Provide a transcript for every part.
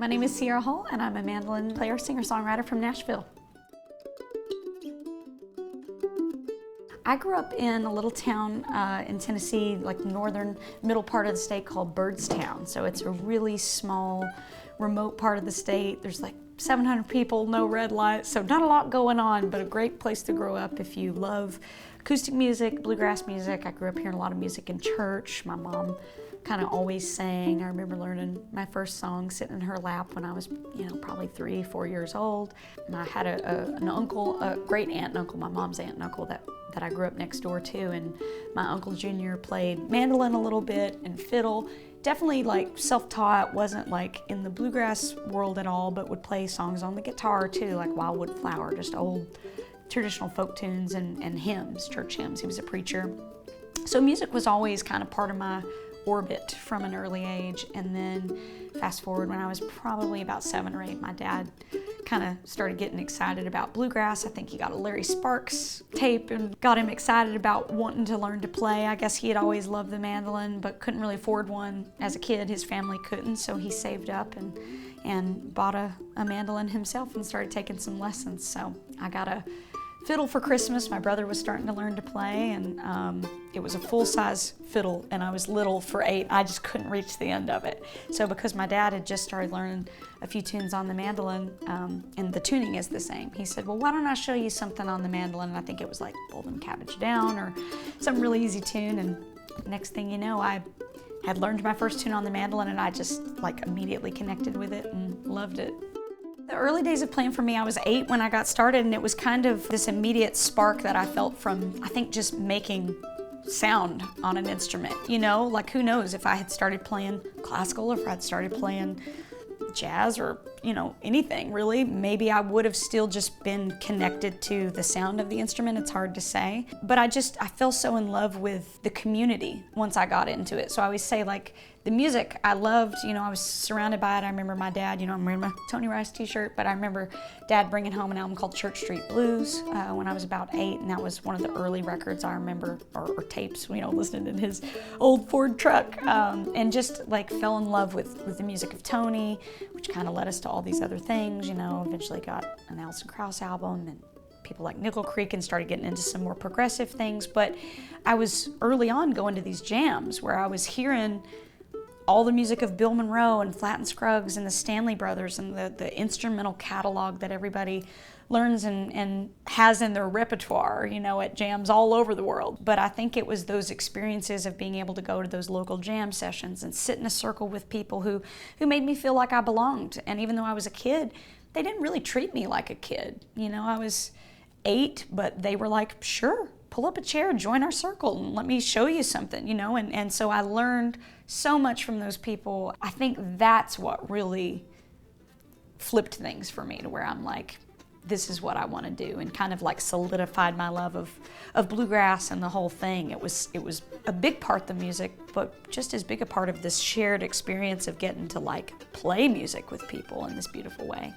My name is Sierra Hull, and I'm a mandolin player, singer-songwriter from Nashville. I grew up in a little town in Tennessee, like northern middle part of the state called Byrdstown. So it's a really small, remote part of the state. There's like 700 people, no red lights, so not a lot going on, but a great place to grow up if you love acoustic music, bluegrass music. I grew up hearing a lot of music in church. My mom kind of always sang. I remember learning my first song sitting in her lap when I was, probably 3, 4 years old. And I had an uncle, a great aunt and uncle, my mom's aunt and uncle that I grew up next door to, and my Uncle Junior played mandolin a little bit and fiddle. Definitely like self-taught, wasn't like in the bluegrass world at all, but would play songs on the guitar too, like Wildwood Flower, just old traditional folk tunes and hymns, church hymns. He was a preacher. So music was always kind of part of my orbit from an early age. And then fast forward, when I was probably about 7 or 8, my dad kind of started getting excited about bluegrass. I think he got a Larry Sparks tape and got him excited about wanting to learn to play. I guess he had always loved the mandolin, but couldn't really afford one as a kid. His family couldn't, so he saved up and bought a mandolin himself and started taking some lessons. So I got a fiddle for Christmas. My brother was starting to learn to play, and it was a full-size fiddle, and I was little for 8. I just couldn't reach the end of it. So because my dad had just started learning a few tunes on the mandolin, and the tuning is the same, he said, well, why don't I show you something on the mandolin? And I think it was like Bull Them Cabbage Down or some really easy tune, and next thing you know, I had learned my first tune on the mandolin, and I just like immediately connected with it and loved it. The early days of playing for me, I was 8 when I got started, and it was kind of this immediate spark that I felt from, I think, just making sound on an instrument. Like who knows if I had started playing classical or if I'd started playing jazz or, anything really. Maybe I would have still just been connected to the sound of the instrument. It's hard to say. But I fell so in love with the community once I got into it. So I always say, like, the music I loved, I was surrounded by it. I remember my dad, I'm wearing my Tony Rice t-shirt, but I remember Dad bringing home an album called Church Street Blues when I was about 8, and that was one of the early records I remember, or tapes, listening in his old Ford truck, and just like fell in love with the music of Tony, which kind of led us to all these other things, eventually got an Alison Krauss album and people like Nickel Creek, and started getting into some more progressive things. But I was early on going to these jams where I was hearing all the music of Bill Monroe and Flatt and Scruggs and the Stanley Brothers and the instrumental catalog that everybody learns and has in their repertoire, at jams all over the world. But I think it was those experiences of being able to go to those local jam sessions and sit in a circle with people who made me feel like I belonged. And even though I was a kid, they didn't really treat me like a kid. I was 8, but they were like, sure, pull up a chair, join our circle, and let me show you something, and so I learned so much from those people. I think that's what really flipped things for me to where I'm like, this is what I want to do, and kind of like solidified my love of bluegrass and the whole thing. It was a big part of the music, but just as big a part of this shared experience of getting to like play music with people in this beautiful way.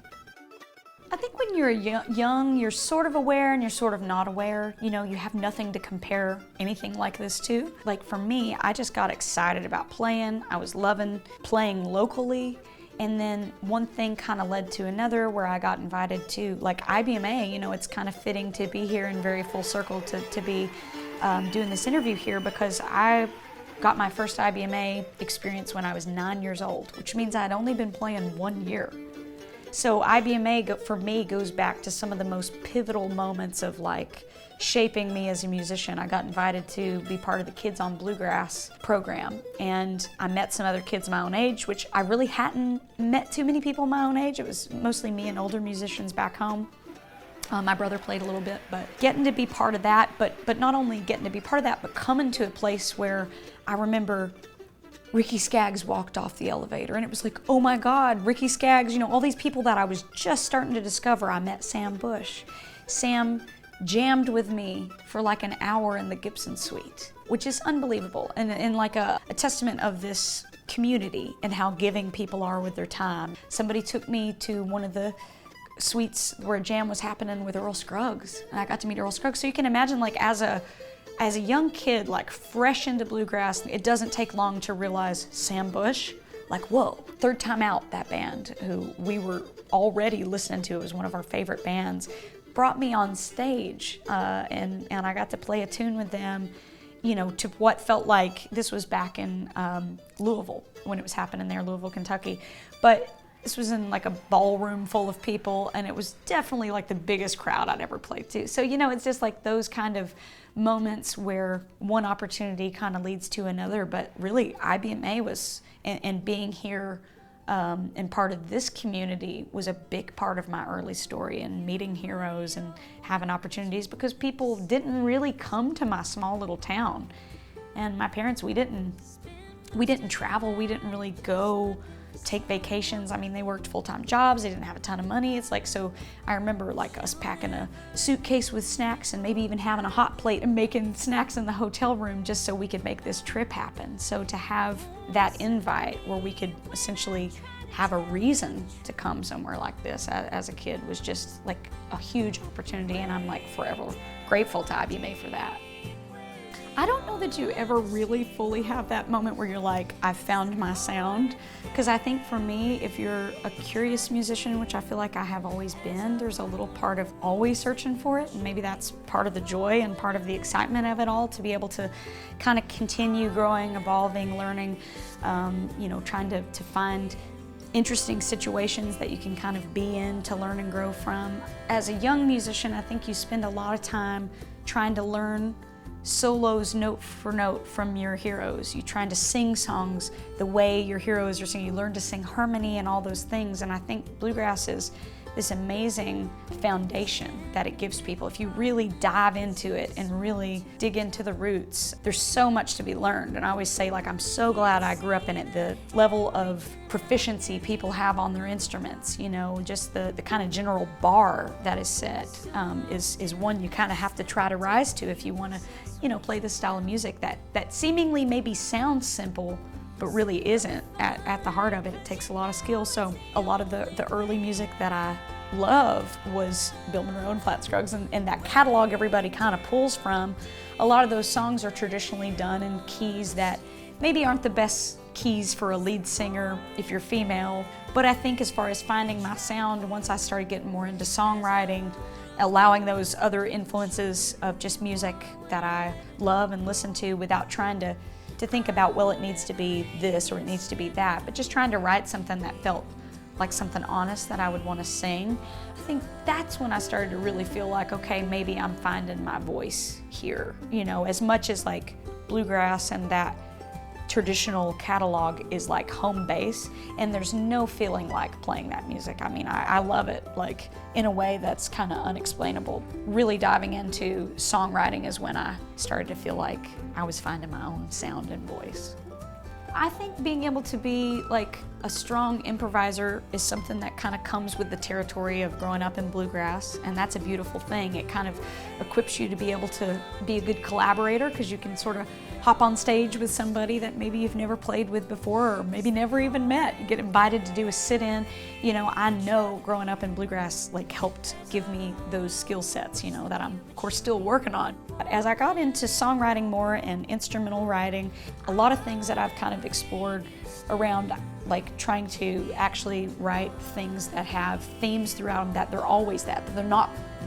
I think when you're young, you're sort of aware and you're sort of not aware. You have nothing to compare anything like this to. Like for me, I just got excited about playing. I was loving playing locally. And then one thing kind of led to another where I got invited to like IBMA. It's kind of fitting to be here in very full circle to be doing this interview here, because I got my first IBMA experience when I was 9 years old, which means I'd only been playing 1 year. So IBMA for me goes back to some of the most pivotal moments of like shaping me as a musician. I got invited to be part of the Kids on Bluegrass program, and I met some other kids my own age, which I really hadn't met too many people my own age. It was mostly me and older musicians back home. My brother played a little bit, but getting to be part of that, but not only getting to be part of that, but coming to a place where I remember Ricky Skaggs walked off the elevator, and it was like, oh my God, Ricky Skaggs, all these people that I was just starting to discover. I met Sam Bush. Sam jammed with me for like an hour in the Gibson Suite, which is unbelievable, and like a testament of this community and how giving people are with their time. Somebody took me to one of the suites where a jam was happening with Earl Scruggs, and I got to meet Earl Scruggs. So you can imagine, like, as a young kid, like fresh into bluegrass, it doesn't take long to realize Sam Bush, like, whoa, Third Time Out, that band who we were already listening to, it was one of our favorite bands, brought me on stage, and I got to play a tune with them, you know, to what felt like, this was back in Louisville, when it was happening there, Louisville, Kentucky. But this was in like a ballroom full of people, and it was definitely like the biggest crowd I'd ever played to. So, you know, it's just like those kind of moments where one opportunity kind of leads to another. But really, IBMA was, and being here and part of this community was a big part of my early story, and meeting heroes and having opportunities, because people didn't really come to my small little town. And my parents, we didn't travel, we didn't really go take vacations. I mean, they worked full-time jobs, they didn't have a ton of money. It's like, so I remember like us packing a suitcase with snacks and maybe even having a hot plate and making snacks in the hotel room just so we could make this trip happen. So to have that invite where we could essentially have a reason to come somewhere like this as a kid was just like a huge opportunity, and I'm like forever grateful to IBMA for that. I don't know that you ever really fully have that moment where you're like, I've found my sound. Because I think for me, if you're a curious musician, which I feel like I have always been, there's a little part of always searching for it. And maybe that's part of the joy and part of the excitement of it all, to be able to kind of continue growing, evolving, learning, you know, trying to find interesting situations that you can kind of be in to learn and grow from. As a young musician, I think you spend a lot of time trying to learn solos note for note from your heroes. You're trying to sing songs the way your heroes are singing. You learn to sing harmony and all those things. And I think bluegrass is this amazing foundation that it gives people. If you really dive into it and really dig into the roots, there's so much to be learned. And I always say, like, I'm so glad I grew up in it. The level of proficiency people have on their instruments, you know, just the kind of general bar that is set is one you kind of have to try to rise to if you want to, you know, play this style of music that seemingly maybe sounds simple, but really isn't. At the heart of it, it takes a lot of skill. So a lot of the early music that I love was Bill Monroe and Flat Scruggs, and that catalog everybody kind of pulls from. A lot of those songs are traditionally done in keys that maybe aren't the best keys for a lead singer if you're female. But I think as far as finding my sound, once I started getting more into songwriting, allowing those other influences of just music that I love and listen to without trying to think about, well, it needs to be this or it needs to be that, but just trying to write something that felt like something honest that I would want to sing. I think that's when I started to really feel like, okay, maybe I'm finding my voice here. You know, as much as like bluegrass and that traditional catalog is like home base, and there's no feeling like playing that music. I mean, I love it, like in a way that's kind of unexplainable. Really diving into songwriting is when I started to feel like I was finding my own sound and voice. I think being able to be like a strong improviser is something that kind of comes with the territory of growing up in bluegrass, and that's a beautiful thing. It kind of equips you to be able to be a good collaborator, because you can sort of hop on stage with somebody that maybe you've never played with before, or maybe never even met. You get invited to do a sit-in. You know, I know growing up in bluegrass like helped give me those skill sets, you know, that I'm of course still working on. But as I got into songwriting more and instrumental writing, a lot of things that I've kind of explored around like trying to actually write things that have themes throughout them, that they're always that they're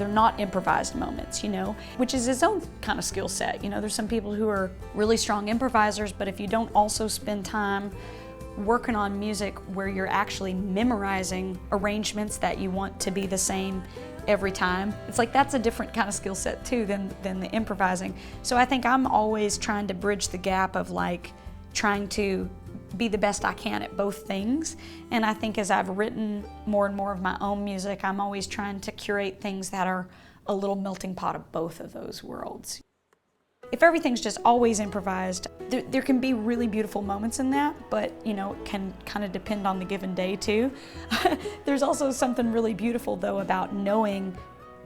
not improvised moments, you know, which is its own kind of skill set. You know, there's some people who are really strong improvisers, but if you don't also spend time working on music where you're actually memorizing arrangements that you want to be the same every time, it's like that's a different kind of skill set too than the improvising. So I think I'm always trying to bridge the gap of like trying to be the best I can at both things. And I think as I've written more and more of my own music, I'm always trying to curate things that are a little melting pot of both of those worlds. If everything's just always improvised, there can be really beautiful moments in that, but you know, it can kind of depend on the given day too. There's also something really beautiful though about knowing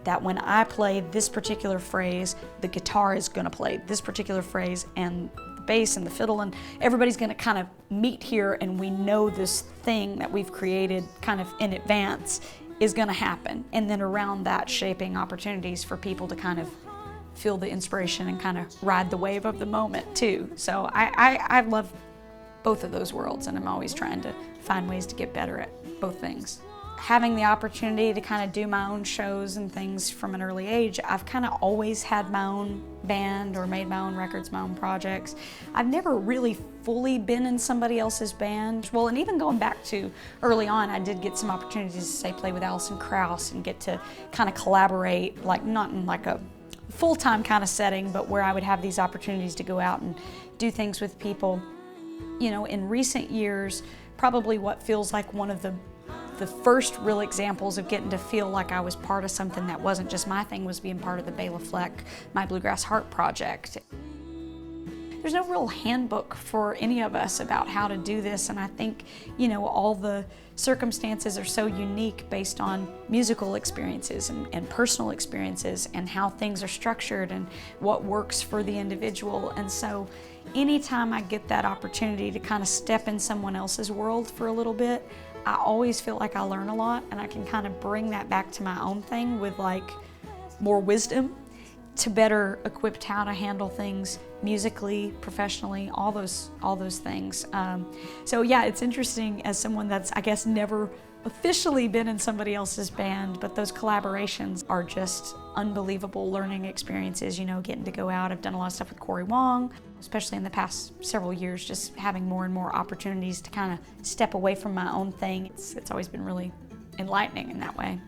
that when I play this particular phrase, the guitar is gonna play this particular phrase, and the bass and the fiddle, and everybody's gonna kind of meet here, and we know this thing that we've created kind of in advance is gonna happen. And then around that, shaping opportunities for people to kind of feel the inspiration and kind of ride the wave of the moment too. So I love both of those worlds, and I'm always trying to find ways to get better at both things. Having the opportunity to kind of do my own shows and things from an early age, I've kind of always had my own band or made my own records, my own projects. I've never really fully been in somebody else's band. Well, and even going back to early on, I did get some opportunities to say play with Alison Krauss and get to kind of collaborate, like not in like a full-time kind of setting, but where I would have these opportunities to go out and do things with people. You know, in recent years, probably what feels like one of the first real examples of getting to feel like I was part of something that wasn't just my thing was being part of the Bela Fleck My Bluegrass Heart project. There's no real handbook for any of us about how to do this, and I think, you know, all the circumstances are so unique based on musical experiences and personal experiences and how things are structured and what works for the individual. And so anytime I get that opportunity to kind of step in someone else's world for a little bit, I always feel like I learn a lot, and I can kind of bring that back to my own thing with like more wisdom to better equipped how to handle things musically, professionally, all those things. So yeah, it's interesting as someone that's, I guess, never officially been in somebody else's band, but those collaborations are just unbelievable learning experiences, you know, getting to go out. I've done a lot of stuff with Cory Wong, especially in the past several years, just having more and more opportunities to kind of step away from my own thing. It's always been really enlightening in that way.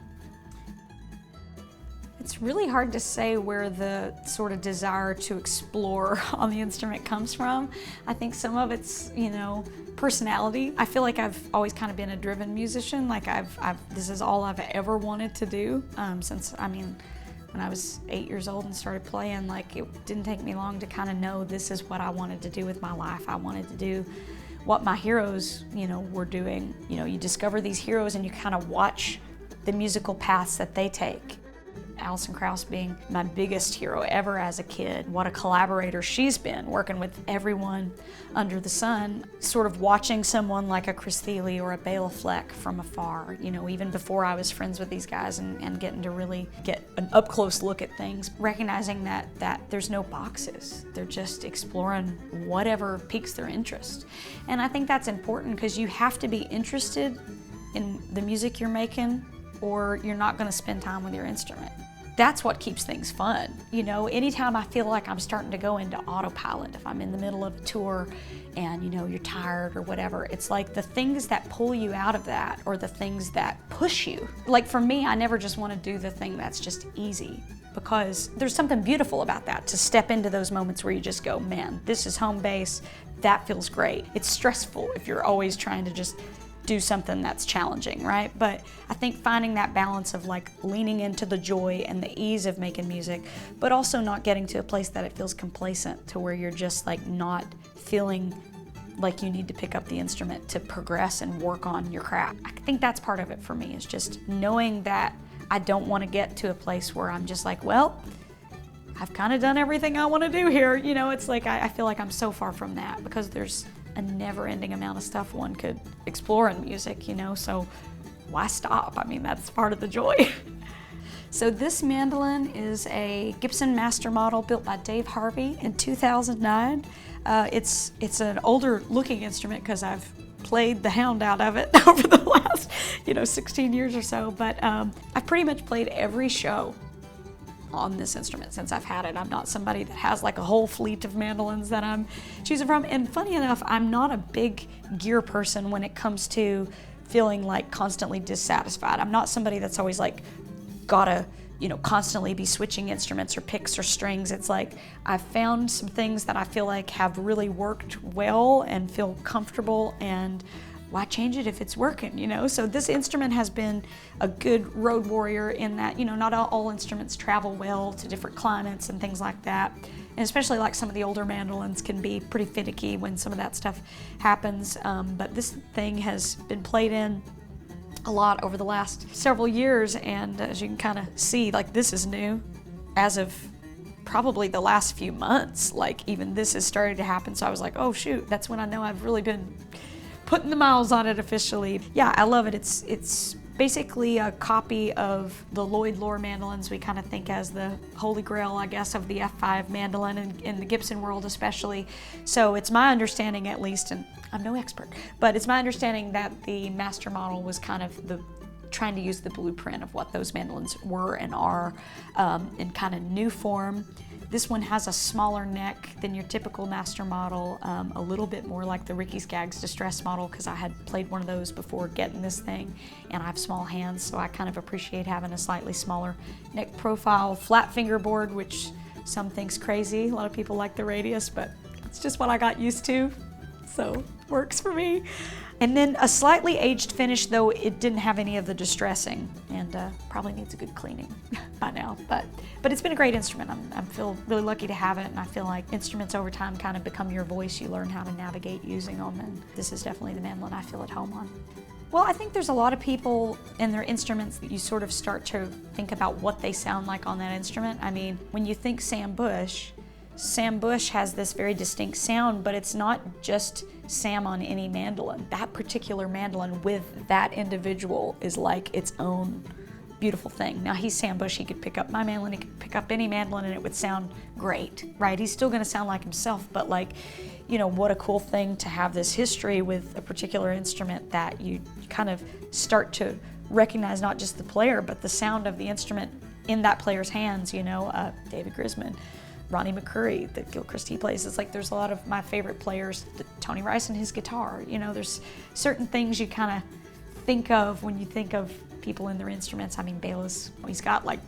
It's really hard to say where the sort of desire to explore on the instrument comes from. I think some of it's, you know, personality. I feel like I've always kind of been a driven musician. Like this is all I've ever wanted to do since, I mean, when I was 8 years old and started playing, like it didn't take me long to kind of know this is what I wanted to do with my life. I wanted to do what my heroes, you know, were doing. You know, you discover these heroes and you kind of watch the musical paths that they take. Alison Krauss being my biggest hero ever as a kid. What a collaborator she's been, working with everyone under the sun. Sort of watching someone like a Chris Thile or a Bela Fleck from afar, you know, even before I was friends with these guys, and getting to really get an up-close look at things. Recognizing that there's no boxes. They're just exploring whatever piques their interest. And I think that's important because you have to be interested in the music you're making, or you're not going to spend time with your instrument. That's what keeps things fun. You know, anytime I feel like I'm starting to go into autopilot, if I'm in the middle of a tour and, you know, you're tired or whatever, it's like the things that pull you out of that or the things that push you. Like for me, I never just want to do the thing that's just easy, because there's something beautiful about that, to step into those moments where you just go, man, this is home base, that feels great. It's stressful if you're always trying to just do something that's challenging, right? But I think finding that balance of like leaning into the joy and the ease of making music, but also not getting to a place that it feels complacent, to where you're just like not feeling like you need to pick up the instrument to progress and work on your craft. I think that's part of it for me, is just knowing that I don't want to get to a place where I'm just like, well, I've kind of done everything I want to do here. You know, it's like I feel like I'm so far from that, because there's a never-ending amount of stuff one could explore in music, you know, so why stop? I mean, that's part of the joy. So this mandolin is a Gibson Master Model built by Dave Harvey in 2009. It's an older looking instrument because I've played the hound out of it over the last, 16 years or so, but I've pretty much played every show on this instrument since I've had it. I'm not somebody that has like a whole fleet of mandolins that I'm choosing from. And funny enough, I'm not a big gear person when it comes to feeling like constantly dissatisfied. I'm not somebody that's always like gotta, constantly be switching instruments or picks or strings. It's like I've found some things that I feel like have really worked well and feel comfortable, and why change it if it's working, So this instrument has been a good road warrior in that, not all instruments travel well to different climates and things like that. And especially like some of the older mandolins can be pretty finicky when some of that stuff happens. But this thing has been played in a lot over the last several years. And as you can kind of see, like this is new as of probably the last few months. Like even this is starting to happen. So I was like, oh shoot, that's when I know I've really been putting the miles on it officially. Yeah, I love it. It's basically a copy of the Lloyd Loar mandolins we kind of think as the holy grail, I guess, of the F5 mandolin in the Gibson world especially. So it's my understanding, at least, and I'm no expert, but it's my understanding that the master model was kind of trying to use the blueprint of what those mandolins were and are in kind of new form. This one has a smaller neck than your typical master model, a little bit more like the Ricky Skaggs Distress model, because I had played one of those before getting this thing, and I have small hands, so I kind of appreciate having a slightly smaller neck profile. Flat fingerboard, which some think's crazy. A lot of people like the radius, but it's just what I got used to, so works for me. And then a slightly aged finish, though it didn't have any of the distressing, and probably needs a good cleaning by now. But it's been a great instrument. I feel really lucky to have it, and I feel like instruments over time kind of become your voice. You learn how to navigate using them, and this is definitely the mandolin I feel at home on. Well, I think there's a lot of people in their instruments that you sort of start to think about what they sound like on that instrument. I mean, when you think Sam Bush has this very distinct sound, but it's not just Sam on any mandolin. That particular mandolin with that individual is like its own beautiful thing. Now, he's Sam Bush. He could pick up my mandolin, he could pick up any mandolin, and it would sound great, right? He's still gonna sound like himself, but like, you know, what a cool thing to have this history with a particular instrument that you kind of start to recognize not just the player, but the sound of the instrument in that player's hands, you know, David Grisman, Ronnie McCurry that Gilchrist he plays. It's like there's a lot of my favorite players, Tony Rice and his guitar. You know, there's certain things you kind of think of when you think of people in their instruments. I mean, Bayless, he's got like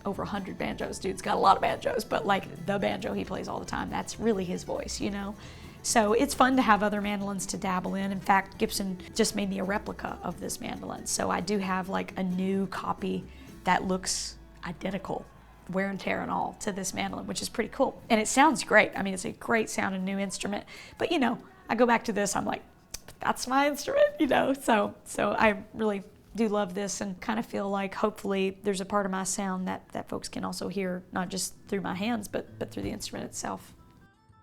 over 100 banjos. Dude's got a lot of banjos, but like the banjo he plays all the time, that's really his voice, you know? So it's fun to have other mandolins to dabble in. In fact, Gibson just made me a replica of this mandolin. So I do have like a new copy that looks identical, wear and tear and all, to this mandolin, which is pretty cool. And it sounds great. I mean, it's a great sounding new instrument. But you know, I go back to this, I'm like, that's my instrument, you know? So I really do love this, and kind of feel like hopefully there's a part of my sound that folks can also hear, not just through my hands, but through the instrument itself.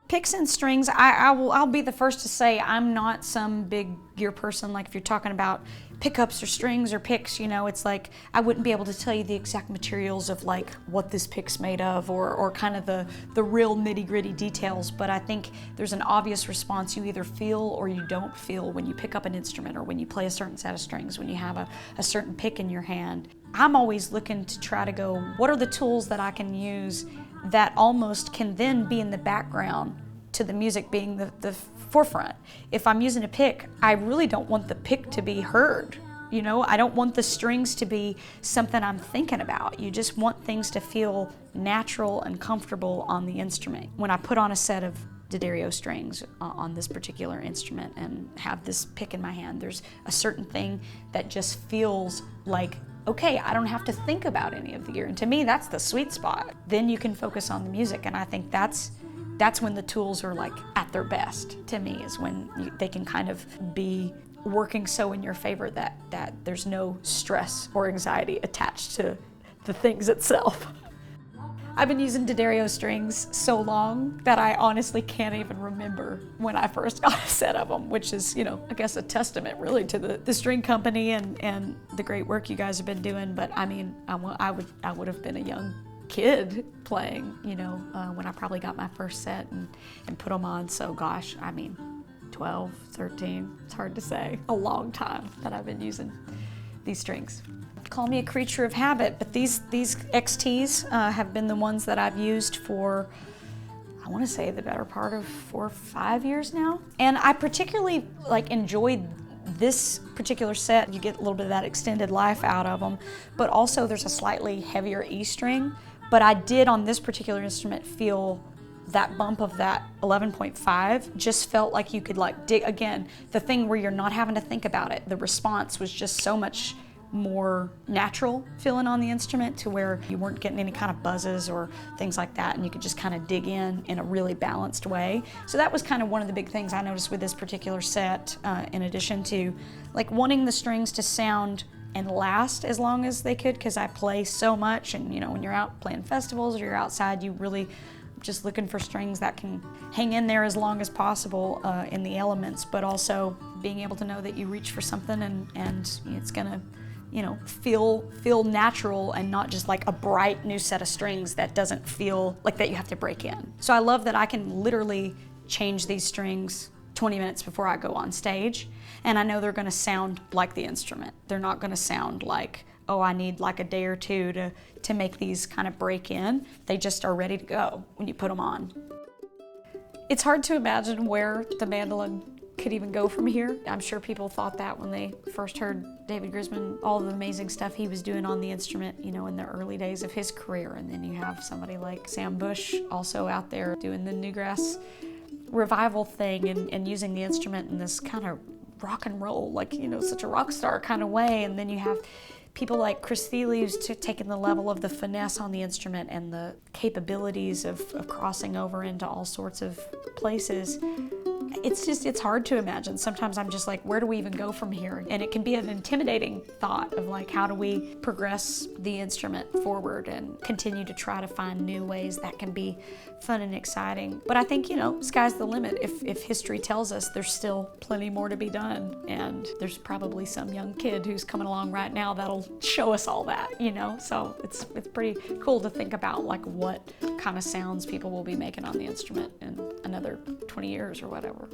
Picks and strings, I'll be the first to say I'm not some big gear person. Like if you're talking about pickups or strings or picks, you know, it's like I wouldn't be able to tell you the exact materials of like what this pick's made of, or kind of the real nitty-gritty details. But I think there's an obvious response you either feel or you don't feel when you pick up an instrument or when you play a certain set of strings, when you have a certain pick in your hand. I'm always looking to try to go, what are the tools that I can use that almost can then be in the background to the music being the forefront. If I'm using a pick, I really don't want the pick to be heard. You know, I don't want the strings to be something I'm thinking about. You just want things to feel natural and comfortable on the instrument. When I put on a set of D'Addario strings on this particular instrument and have this pick in my hand, there's a certain thing that just feels like, okay, I don't have to think about any of the gear. And to me, that's the sweet spot. Then you can focus on the music, and I think that's when the tools are like at their best. To me, is when they can kind of be working so in your favor that there's no stress or anxiety attached to the things itself. I've been using D'Addario strings so long that I honestly can't even remember when I first got a set of them, which is, you know, I guess a testament really to the string company and the great work you guys have been doing. But I mean, I would have been a young kid playing, you know, when I probably got my first set and put them on. So gosh, I mean, 12, 13, it's hard to say. A long time that I've been using these strings. Call me a creature of habit, but these XTs have been the ones that I've used for, I want to say, the better part of 4 or 5 years now. And I particularly like enjoyed this particular set. You get a little bit of that extended life out of them, but also there's a slightly heavier E string. But I did on this particular instrument feel that bump of that 11.5 just felt like you could like dig, again, the thing where you're not having to think about it. The response was just so much more natural feeling on the instrument, to where you weren't getting any kind of buzzes or things like that, and you could just kind of dig in a really balanced way. So that was kind of one of the big things I noticed with this particular set, in addition to like wanting the strings to sound and last as long as they could, because I play so much, and you know, when you're out playing festivals or you're outside, you really just looking for strings that can hang in there as long as possible in the elements, but also being able to know that you reach for something and it's gonna you know, feel natural and not just like a bright new set of strings that doesn't feel like that you have to break in. So I love that I can literally change these strings 20 minutes before I go on stage, and I know they're gonna sound like the instrument. They're not gonna sound like, oh, I need like a day or two to make these kind of break in. They just are ready to go when you put them on. It's hard to imagine where the mandolin could even go from here. I'm sure people thought that when they first heard David Grisman, all the amazing stuff he was doing on the instrument, you know, in the early days of his career. And then you have somebody like Sam Bush also out there doing the Newgrass revival thing and using the instrument in this kind of rock and roll, like, you know, such a rock star kind of way. And then you have people like Chris Thile, who's taken the level of the finesse on the instrument and the capabilities of crossing over into all sorts of places. It's hard to imagine. Sometimes I'm just like, where do we even go from here? And it can be an intimidating thought of like, how do we progress the instrument forward and continue to try to find new ways that can be fun and exciting. But I think, you know, sky's the limit. If history tells us there's still plenty more to be done, and there's probably some young kid who's coming along right now that'll show us all that, you know? So it's pretty cool to think about like what kind of sounds people will be making on the instrument in another 20 years or whatever.